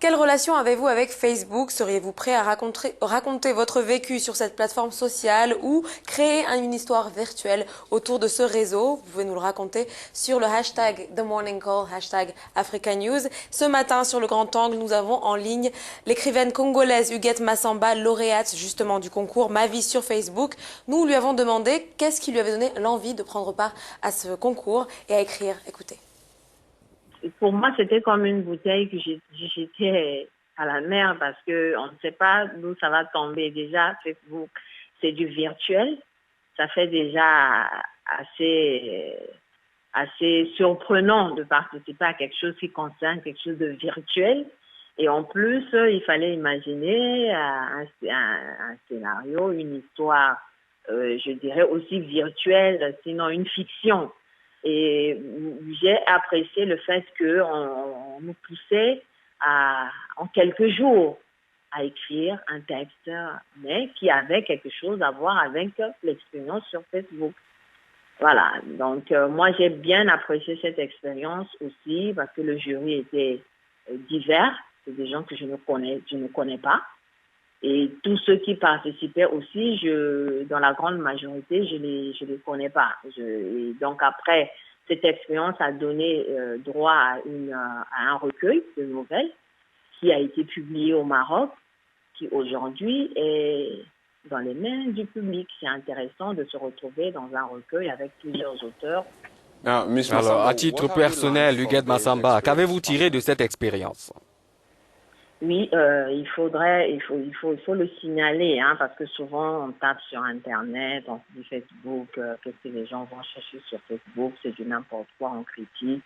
Quelle relation avez-vous avec Facebook? Seriez-vous prêt à raconter votre vécu sur cette plateforme sociale ou créer une histoire virtuelle autour de ce réseau? Vous pouvez nous le raconter sur le hashtag The Morning Call, hashtag Africa News. Ce matin, sur le Grand Angle, nous avons en ligne l'écrivaine congolaise Huguette Massamba, lauréate justement du concours Ma vie sur Facebook. Nous lui avons demandé qu'est-ce qui lui avait donné l'envie de prendre part à ce concours et à écrire. Écoutez. Pour moi, c'était comme une bouteille que j'ai jetée à la mer parce que on ne sait pas d'où ça va tomber. Déjà, Facebook, c'est du virtuel. Ça fait déjà assez surprenant de participer à quelque chose qui concerne quelque chose de virtuel. Et en plus, il fallait imaginer un scénario, une histoire, je dirais aussi virtuelle, sinon une fiction. Et j'ai apprécié le fait qu'on nous poussait en quelques jours à écrire un texte, mais qui avait quelque chose à voir avec l'expérience sur Facebook. Voilà, donc moi j'ai bien apprécié cette expérience aussi parce que le jury était divers, c'est des gens que je ne connais pas. Et tous ceux qui participaient aussi, dans la grande majorité, je les connais pas. Et donc après, cette expérience a donné droit à un recueil de nouvelles qui a été publié au Maroc, qui aujourd'hui est dans les mains du public. C'est intéressant de se retrouver dans un recueil avec plusieurs auteurs. Alors, à titre personnel, Huguette Massamba, qu'avez-vous tiré de cette expérience? Oui, il faut le signaler, hein, parce que souvent on tape sur Internet, on se dit Facebook, qu'est-ce que les gens vont chercher sur Facebook, c'est du n'importe quoi, on critique.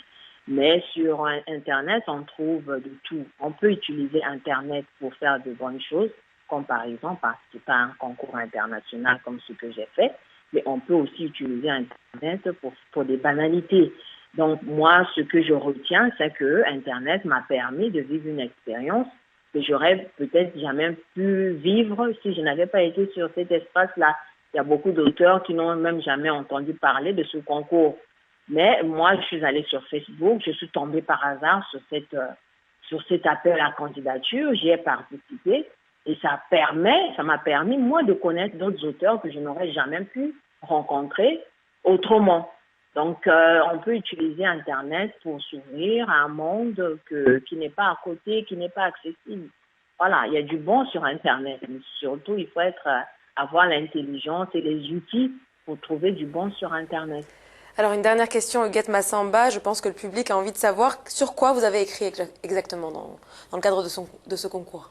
Mais sur Internet, on trouve de tout. On peut utiliser Internet pour faire de bonnes choses, comme par exemple participer à un concours international comme ce que j'ai fait, mais on peut aussi utiliser Internet pour des banalités. Donc moi, ce que je retiens, c'est que Internet m'a permis de vivre une expérience que j'aurais peut-être jamais pu vivre si je n'avais pas été sur cet espace-là. Il y a beaucoup d'auteurs qui n'ont même jamais entendu parler de ce concours. Mais moi, je suis allée sur Facebook, je suis tombée par hasard sur cet appel à candidature, j'y ai participé et ça m'a permis, moi, de connaître d'autres auteurs que je n'aurais jamais pu rencontrer autrement. Donc, on peut utiliser Internet pour s'ouvrir à un monde qui n'est pas à côté, qui n'est pas accessible. Voilà, il y a du bon sur Internet, mais surtout, il faut avoir l'intelligence et les outils pour trouver du bon sur Internet. Alors, une dernière question, Huguette Massamba. Je pense que le public a envie de savoir sur quoi vous avez écrit exactement dans le cadre de ce concours.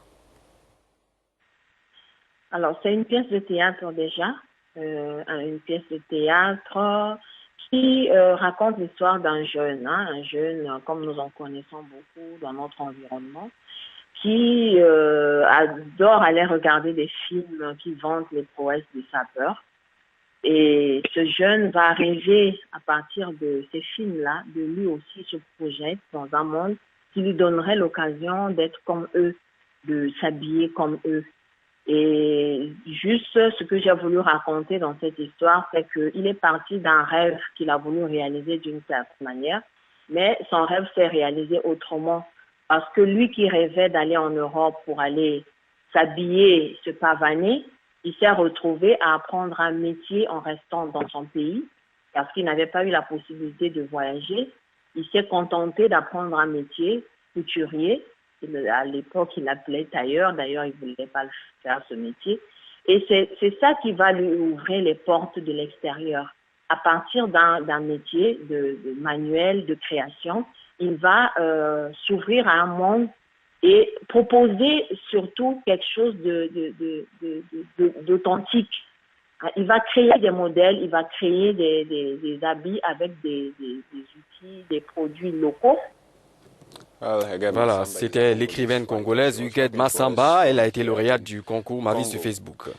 Alors, c'est une pièce de théâtre déjà, une pièce de théâtre qui raconte l'histoire d'un jeune, hein, un jeune comme nous en connaissons beaucoup dans notre environnement, qui adore aller regarder des films qui vantent les prouesses des sapeurs. Et ce jeune va rêver à partir de ces films-là, de lui aussi se projeter dans un monde qui lui donnerait l'occasion d'être comme eux, de s'habiller comme eux. Et juste ce que j'ai voulu raconter dans cette histoire, c'est qu'il est parti d'un rêve qu'il a voulu réaliser d'une certaine manière, mais son rêve s'est réalisé autrement. Parce que lui qui rêvait d'aller en Europe pour aller s'habiller, se pavaner, il s'est retrouvé à apprendre un métier en restant dans son pays, parce qu'il n'avait pas eu la possibilité de voyager. Il s'est contenté d'apprendre un métier, couturier. À l'époque, il l'appelait tailleur. D'ailleurs, il ne voulait pas faire ce métier. Et c'est ça qui va lui ouvrir les portes de l'extérieur. À partir d'un métier de manuel, de création, il va s'ouvrir à un monde et proposer surtout quelque chose d'authentique. Il va créer des modèles, il va créer des habits avec des outils, des produits locaux. Voilà, c'était l'écrivaine congolaise Huguette Massamba. Elle a été lauréate du concours Ma vie sur Facebook.